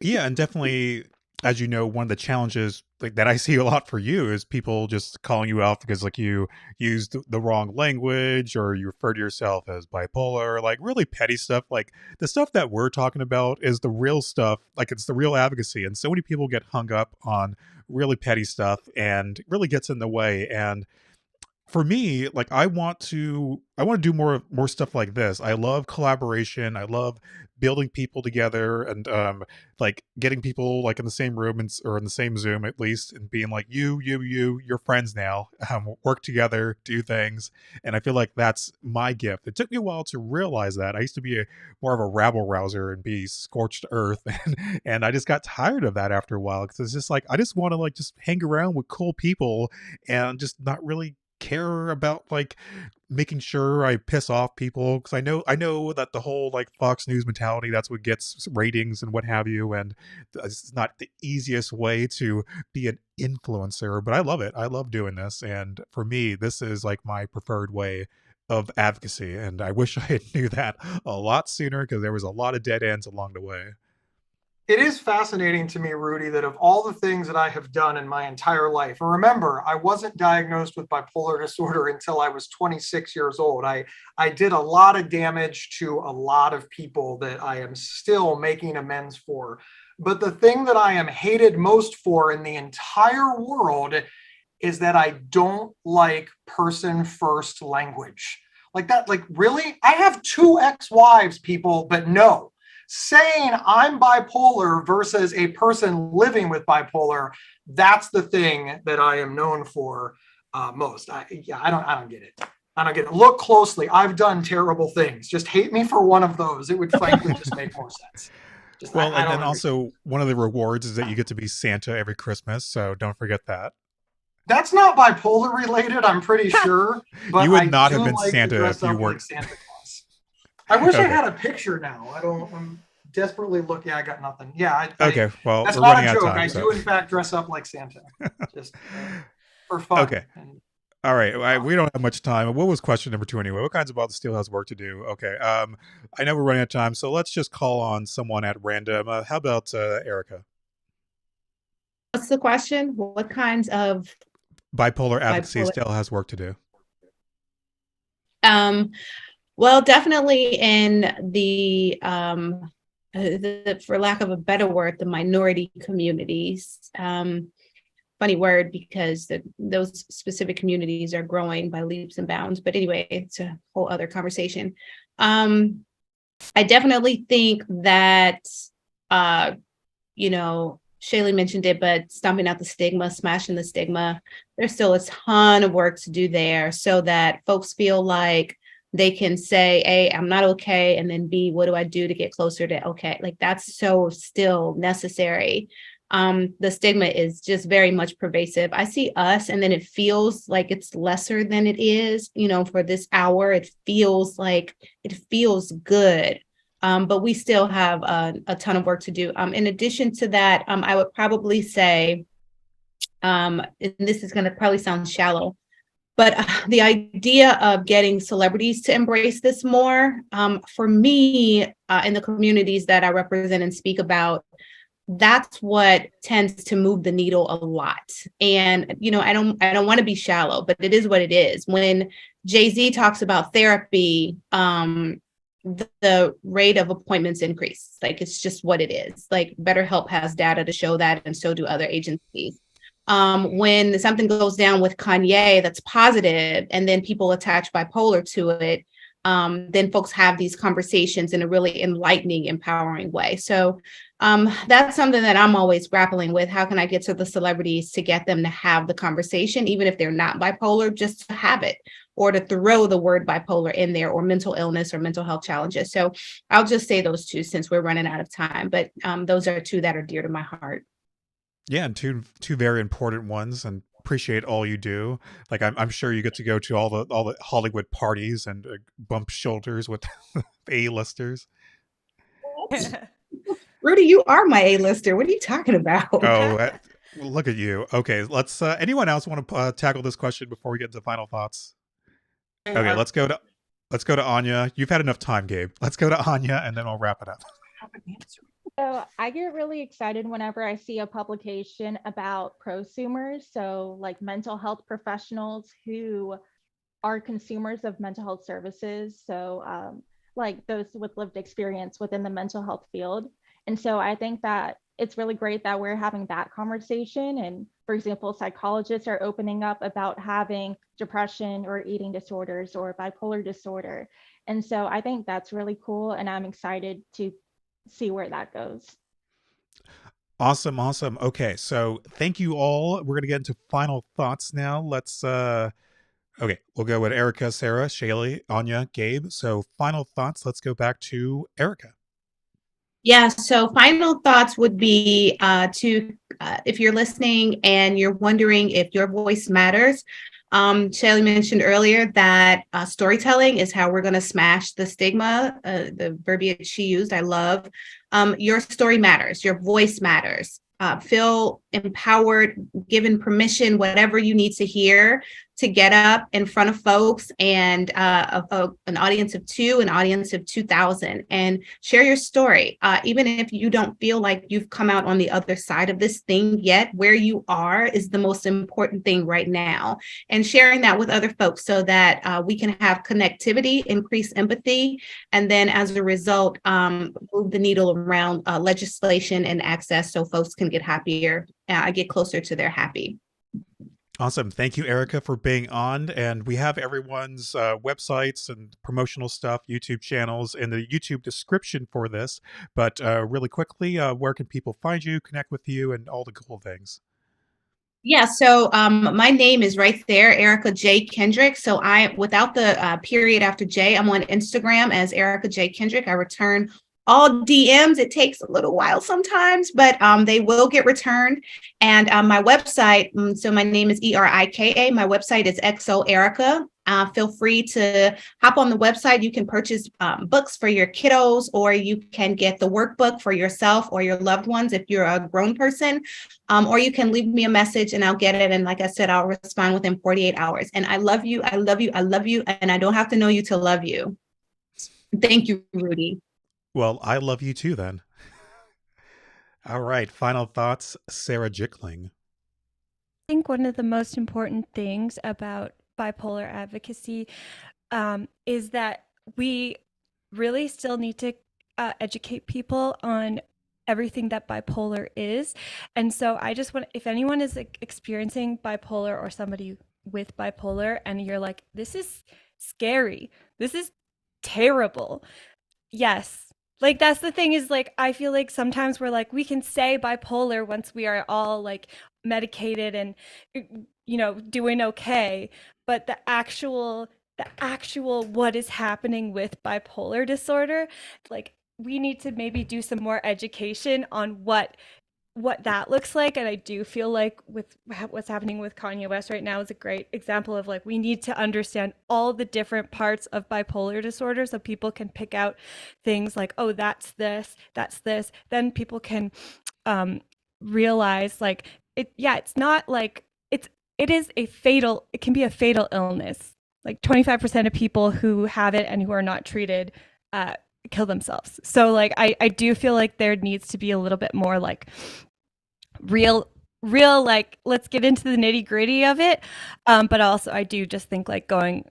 Yeah, and definitely, as you know, one of the challenges like that I see a lot for you is people just calling you out because like you used the wrong language or you refer to yourself as bipolar, like really petty stuff. Like the stuff that we're talking about is the real stuff, like it's the real advocacy. And so many people get hung up on really petty stuff and it really gets in the way. And for me, like I want to do more stuff like this. I love collaboration. I love building people together and like getting people like in the same room or in the same Zoom at least and being like you're friends now. Work together, do things. And I feel like that's my gift. It took me a while to realize that. I used to be more of a rabble rouser and be scorched earth and I just got tired of that after a while because it's just like I just want to like just hang around with cool people and just not really care about like making sure I piss off people because I know that the whole like Fox News mentality, that's what gets ratings and what have you, and it's not the easiest way to be an influencer, but I love it. I love doing this, and for me this is like my preferred way of advocacy, and I wish I had knew that a lot sooner because there was a lot of dead ends along the way. It is fascinating to me, Rudy, that of all the things that I have done in my entire life, and remember, I wasn't diagnosed with bipolar disorder until I was 26 years old. I did a lot of damage to a lot of people that I am still making amends for. But the thing that I am hated most for in the entire world is that I don't like person first language. Like that, like really? I have 2 ex-wives, people, but no. Saying I'm bipolar versus a person living with bipolar, that's the thing that I am known for most. I don't get it. I don't get it. Look closely. I've done terrible things. Just hate me for one of those. It would frankly just make more sense. Well, and then also one of the rewards is that you get to be Santa every Christmas. So don't forget that. That's not bipolar related, I'm pretty sure. But you would not have been like Santa if you weren't. Like Santa Claus. I wish I had a picture now. I'm desperately looking. I got nothing. Yeah. Okay. Well, that's we're not running a joke. out of time. I do in fact dress up like Santa, just for fun. Okay. All right. We don't have much time. What was question number 2 anyway? What kinds of bodies still has work to do? Okay. I know we're running out of time, so let's just call on someone at random. How about Erica? What's the question? What kinds of bipolar advocacy still has work to do? Well, definitely in the for lack of a better word, the minority communities. Funny word because those specific communities are growing by leaps and bounds. But anyway, it's a whole other conversation. I definitely think that, Shaylee mentioned it, but stomping out the stigma, smashing the stigma, there's still a ton of work to do there so that folks feel like they can say, A, I'm not okay. And then B, what do I do to get closer to okay? Like that's so still necessary. The stigma is just very much pervasive. I see us and then it feels like it's lesser than it is, for this hour, it feels good. But we still have a ton of work to do. In addition to that, I would probably say, and this is going to probably sound shallow, but the idea of getting celebrities to embrace this more, for me, in the communities that I represent and speak about, that's what tends to move the needle a lot. And, I don't want to be shallow, but it is what it is. When Jay-Z talks about therapy, the rate of appointments increase. Like, it's just what it is. Like, BetterHelp has data to show that, and so do other agencies. When something goes down with Kanye that's positive, and then people attach bipolar to it, then folks have these conversations in a really enlightening, empowering way. So that's something that I'm always grappling with. How can I get to the celebrities to get them to have the conversation, even if they're not bipolar, just to have it, or to throw the word bipolar in there, or mental illness or mental health challenges. So I'll just say those two since we're running out of time, but those are two that are dear to my heart. Yeah, and two very important ones, and appreciate all you do. Like I'm sure you get to go to all the Hollywood parties and bump shoulders with A-listers. Rudy, you are my A-lister. What are you talking about? Oh, look at you. Okay, let's. Anyone else want to tackle this question before we get into final thoughts? Okay, let's go to Anya. You've had enough time, Gabe. Let's go to Anya, and then we'll wrap it up. So I get really excited whenever I see a publication about prosumers, so like mental health professionals who are consumers of mental health services. So like those with lived experience within the mental health field. And so I think that it's really great that we're having that conversation. And for example, psychologists are opening up about having depression or eating disorders or bipolar disorder. And so I think that's really cool. And I'm excited to see where that goes. Awesome. Okay, so thank you all. We're going to get into final thoughts now. Let's okay, we'll go with Erica, Sarah, Shaylee, Anya, Gabe. So final thoughts, let's go back to Erica. Yeah, so final thoughts would be if you're listening and you're wondering if your voice matters, Shaylee mentioned earlier that storytelling is how we're going to smash the stigma, the verbiage she used, I love. Your story matters, your voice matters. Feel empowered, given permission, whatever you need to hear, to get up in front of folks and an audience of 2, an audience of 2,000, and share your story. Even if you don't feel like you've come out on the other side of this thing yet, where you are is the most important thing right now. And sharing that with other folks so that we can have connectivity, increase empathy, and then as a result, move the needle around legislation and access so folks can get happier, get closer to their happy. Awesome. Thank you, Erica, for being on. And we have everyone's websites and promotional stuff, YouTube channels in the YouTube description for this. But really quickly, where can people find you, connect with you, and all the cool things? Yeah, so my name is right there, Erica J. Kendrick. So without the period after J, I'm on Instagram as Erica J. Kendrick. I return all DMs. It takes a little while sometimes, but they will get returned. And my website, so my name is Erika. My website is XO Erica. Feel free to hop on the website. You can purchase books for your kiddos, or you can get the workbook for yourself or your loved ones if you're a grown person, or you can leave me a message and I'll get it. And like I said, I'll respond within 48 hours. And I love you. I love you. I love you. And I don't have to know you to love you. Thank you, Rudy. Well, I love you too, then. All right. Final thoughts, Sarah Jickling. I think one of the most important things about bipolar advocacy is that we really still need to educate people on everything that bipolar is. And so I just want, if anyone is experiencing bipolar or somebody with bipolar and you're like, this is scary, this is terrible. Yes, Like, that's the thing is, like, I feel like sometimes we're like, we can say bipolar once we are all like medicated and, doing okay. But the actual what is happening with bipolar disorder, like, we need to maybe do some more education on what that looks like. And I do feel like with what's happening with Kanye West right now is a great example of, like, we need to understand all the different parts of bipolar disorder so people can pick out things like, oh, that's this. Then people can realize, like, it's not like it can be a fatal illness. Like 25% of people who have it and who are not treated uh, kill themselves. So, like, I do feel like there needs to be a little bit more, like, real, like, let's get into the nitty gritty of it. But also I do just think, like, going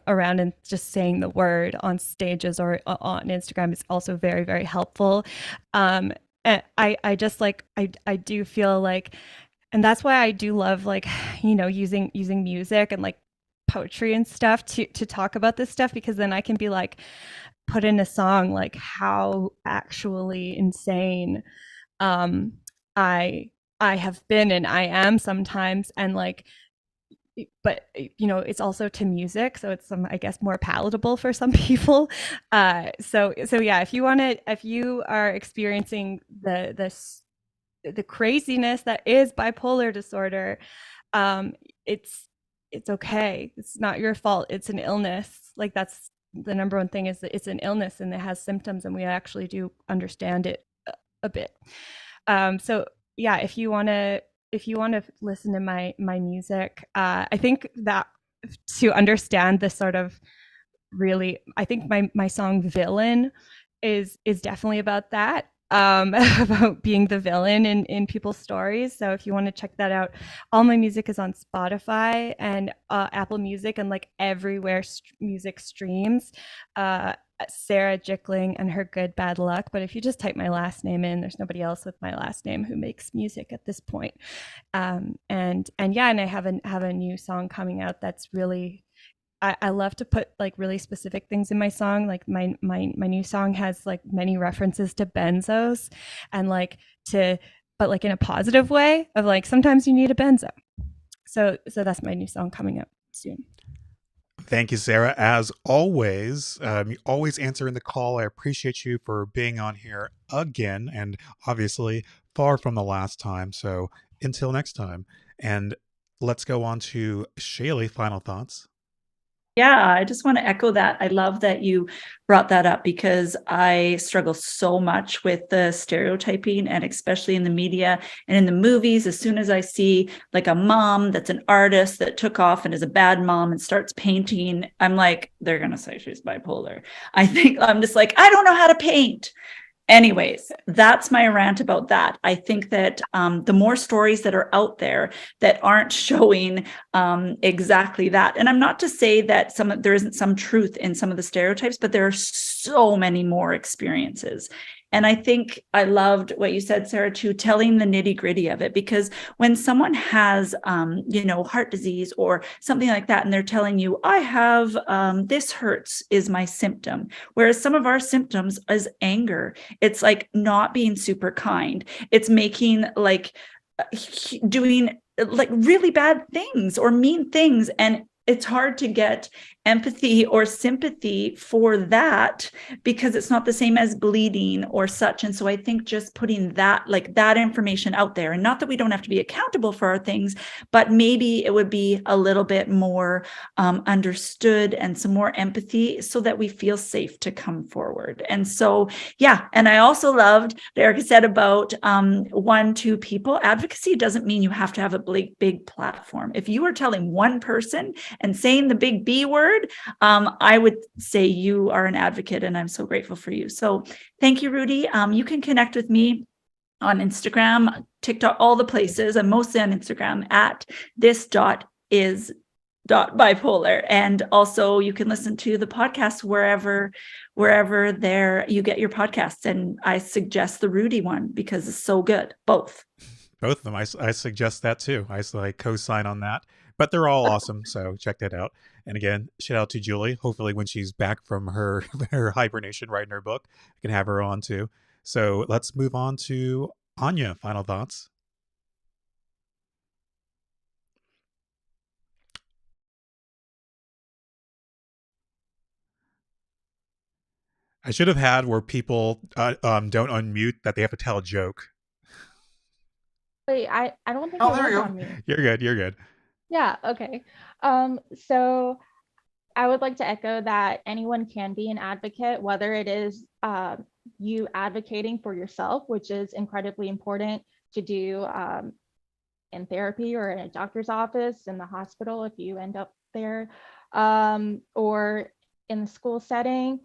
around and just saying the word on stages or on Instagram is also very, very helpful. And I just, like, I do feel like, and that's why I do love, like, using music and, like, poetry and stuff to talk about this stuff, because then I can be like, put in a song, like, how actually insane um I I have been and I am sometimes. And, like, but it's also to music, so it's some, I guess, more palatable for some people. So yeah, if you are experiencing the craziness that is bipolar disorder, um it's it's okay. It's not your fault. It's an illness. Like, that's the number one thing, is that it's an illness and it has symptoms, and we actually do understand it a bit. So yeah, if you want to listen to my music, I think that to understand the sort of, really, I think my song Villain is definitely about that. About being the villain in people's stories. So if you want to check that out, all my music is on Spotify and Apple Music, and, like, everywhere music streams. Sarah Jickling and Her Good Bad Luck. But if you just type my last name in, there's nobody else with my last name who makes music at this point. And yeah, and I have a new song coming out that's really, I love to put, like, really specific things in my song. Like, my new song has, like, many references to benzos, and, like, but, like, in a positive way of, like, sometimes you need a benzo. So that's my new song coming up soon. Thank you, Sarah. As always, you always answering the call. I appreciate you for being on here again, and obviously far from the last time. So until next time, and let's go on to Shaylee. Final thoughts. Yeah, I just want to echo that. I love that you brought that up, because I struggle so much with the stereotyping, and especially in the media and in the movies. As soon as I see, like, a mom that's an artist that took off and is a bad mom and starts painting, I'm like, they're going to say she's bipolar. I'm just like, I don't know how to paint. Anyways, that's my rant about that. I think that the more stories that are out there that aren't showing exactly that, and I'm not to say that there isn't some truth in some of the stereotypes, but there are so many more experiences. And I think I loved what you said, Sarah, too, telling the nitty gritty of it, because when someone has, heart disease or something like that, and they're telling you, I have this hurts is my symptom. Whereas some of our symptoms is anger. It's like not being super kind. It's making, like, doing, like, really bad things or mean things. And it's hard to get empathy or sympathy for that, because it's not the same as bleeding or such. And so I think just putting that, like, that information out there, and not that we don't have to be accountable for our things, but maybe it would be a little bit more understood and some more empathy, so that we feel safe to come forward. And so, yeah. And I also loved what Erica said about 1-2 people. Advocacy doesn't mean you have to have a big platform. If you are telling one person and saying the big B word, I would say you are an advocate, and I'm so grateful for you. So thank you, Rudy. You can connect with me on Instagram, TikTok, all the places. I'm mostly on Instagram at this.is.bipolar. And also you can listen to the podcast wherever there you get your podcasts. And I suggest the Rudy one because it's so good. Both of them. I suggest that too. I co-sign on that. but they're all awesome. So check that out. And again, shout out to Julie. Hopefully, when she's back from her her hibernation writing her book, I can have her on too. So let's move on to Anya. Final thoughts. I should have had where people don't unmute, that they have to tell a joke. Wait, I don't think Oh, it there was you on go. me. You're good. You're good. Yeah, okay. So I would like to echo that anyone can be an advocate, whether it is you advocating for yourself, which is incredibly important to do in therapy or in a doctor's office, in the hospital if you end up there, or in the school setting,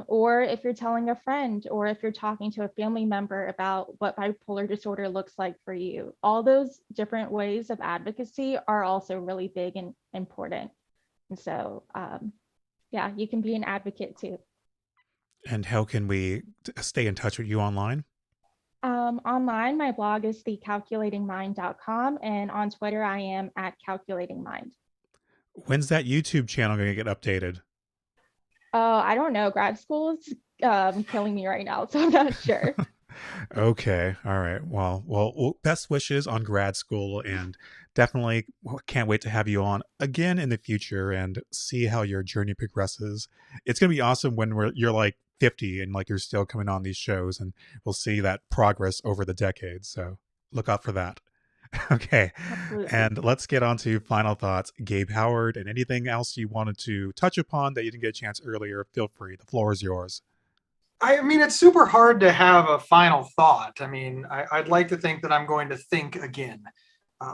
or if you're telling a friend, or if you're talking to a family member about what bipolar disorder looks like for you. All those different ways of advocacy are also really big and important. And so, yeah, you can be an advocate too. And how can we stay in touch with you online? Online, my blog is thecalculatingmind.com, and on Twitter, I am at calculatingmind. When's that YouTube channel going to get updated? I don't know. Grad school is killing me right now, so I'm not sure. Okay. All right. Well, best wishes on grad school, and definitely can't wait to have you on again in the future and see how your journey progresses. It's going to be awesome when you're like 50 and like you're still coming on these shows, and we'll see that progress over the decades. So look out for that. Okay. Absolutely. And let's get on to final thoughts. Gabe Howard, and anything else you wanted to touch upon that you didn't get a chance earlier, feel free. The floor is yours. I mean, it's super hard to have a final thought. I mean, I'd like to think that I'm going to think again.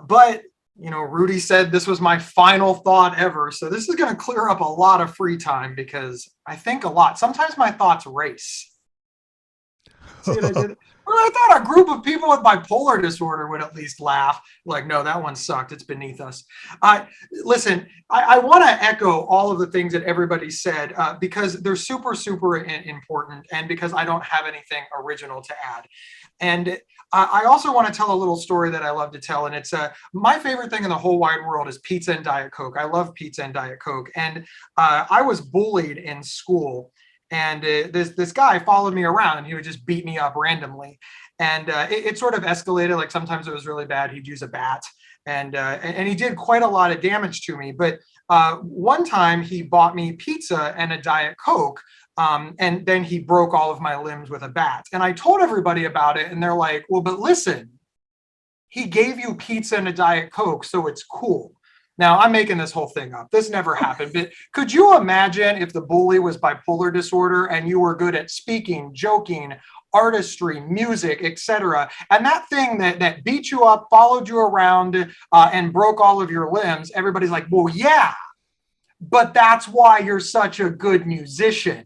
But, you know, Rudy said this was my final thought ever. So this is going to clear up a lot of free time because I think a lot. Sometimes my thoughts race. See what I did? Well, I thought a group of people with bipolar disorder would at least laugh. Like, no, that one sucked. It's beneath us. Listen, I want to echo all of the things that everybody said because they're super, super important, and because I don't have anything original to add. And I also want to tell a little story that I love to tell. And it's my favorite thing in the whole wide world is pizza and Diet Coke. I love pizza and Diet Coke. And I was bullied in school. And this guy followed me around, and he would just beat me up randomly. And it sort of escalated. Like sometimes it was really bad. He'd use a bat, and he did quite a lot of damage to me. But one time he bought me pizza and a Diet Coke, and then he broke all of my limbs with a bat. And I told everybody about it, and they're like, "Well, but listen, he gave you pizza and a Diet Coke, so it's cool." Now, I'm making this whole thing up. This never happened. But could you imagine if the bully was bipolar disorder and you were good at speaking, joking, artistry, music, etc., and that thing that beat you up, followed you around, and broke all of your limbs, everybody's like, well, yeah, but that's why you're such a good musician.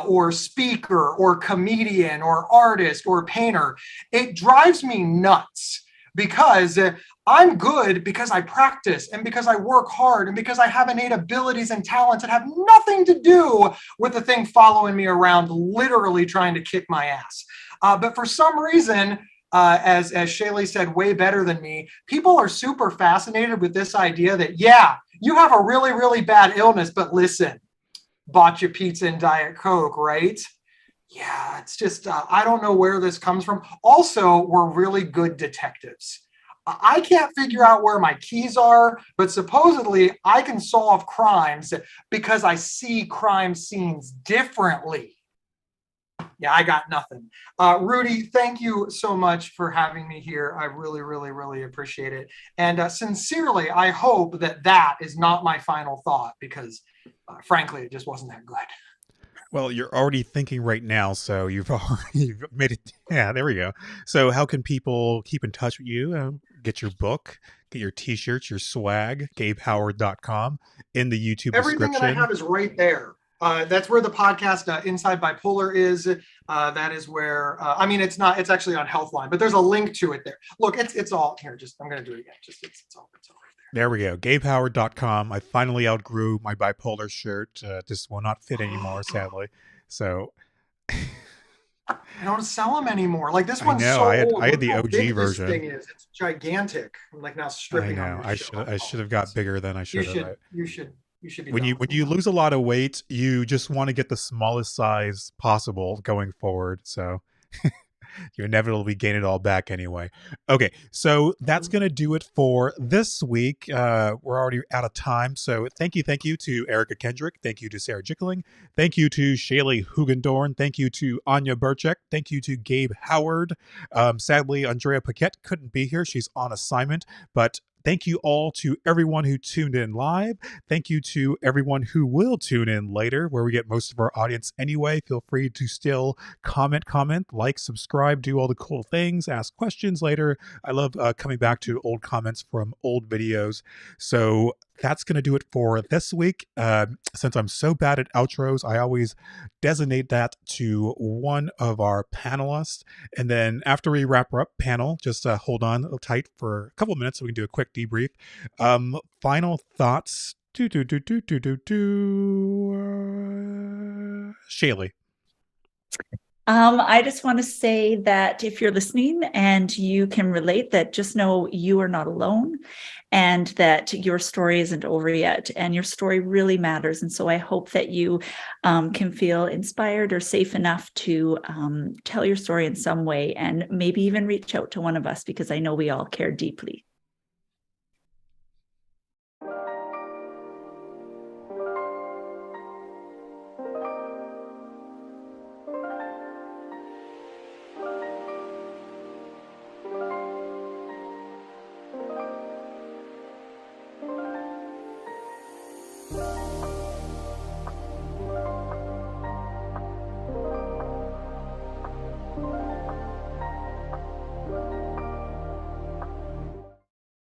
Or speaker or comedian or artist or painter. It drives me nuts because I'm good because I practice and because I work hard and because I have innate abilities and talents that have nothing to do with the thing following me around, literally trying to kick my ass. But for some reason, as Shaylee said, way better than me, people are super fascinated with this idea that, yeah, you have a really, really bad illness, but listen, bought you pizza and Diet Coke, right? Yeah, it's just, I don't know where this comes from. Also, we're really good detectives. I can't figure out where my keys are, but supposedly I can solve crimes because I see crime scenes differently. Yeah, I got nothing. Rudy, thank you so much for having me here. I really, really, really appreciate it. And sincerely, I hope that that is not my final thought because frankly, it just wasn't that good. Well, you're already thinking right now, so you've already made it. Yeah, there we go. So how can people keep in touch with you? Get your book, get your t-shirts, your swag, GabeHoward.com in the YouTube Everything description. that I have is right there. That's where the podcast Inside Bipolar is. That is where, I mean, it's actually on Healthline, but there's a link to it there. Look, it's all here. I'm going to do it again. It's all right there. There we go. GabeHoward.com. I finally outgrew my bipolar shirt. This will not fit anymore, sadly. So They don't sell them anymore. Like this I one's know. so I had old. I had Look the how OG big this version. thing is. It's gigantic. I'm like now I stripping on know. your I show. should have got bigger than I You should have. should you should be When done you with them. lose a lot of weight, you just want to get the smallest size possible going forward. So you inevitably gain it all back anyway. Okay, so that's going to do it for this week. We're already out of time. So thank you to Erica Kendrick. Thank you to Sarah Jickling. Thank you to Shaylee Hugendorn. Thank you to Anya Burchek. Thank you to Gabe Howard. Sadly, Andrea Paquette couldn't be here. She's on assignment, but thank you all to everyone who tuned in live. Thank you to everyone who will tune in later, where we get most of our audience anyway. Feel free to still comment, like, subscribe, do all the cool things, ask questions later. I love coming back to old comments from old videos. So that's going to do it for this week. Since I'm so bad at outros, I always designate that to one of our panelists. And then after we wrap up panel, just hold on tight for a couple minutes so we can do a quick debrief. Final thoughts. Shaylee. I just want to say that if you're listening and you can relate, that just know you are not alone and that your story isn't over yet and your story really matters. And so I hope that you can feel inspired or safe enough to tell your story in some way and maybe even reach out to one of us, because I know we all care deeply.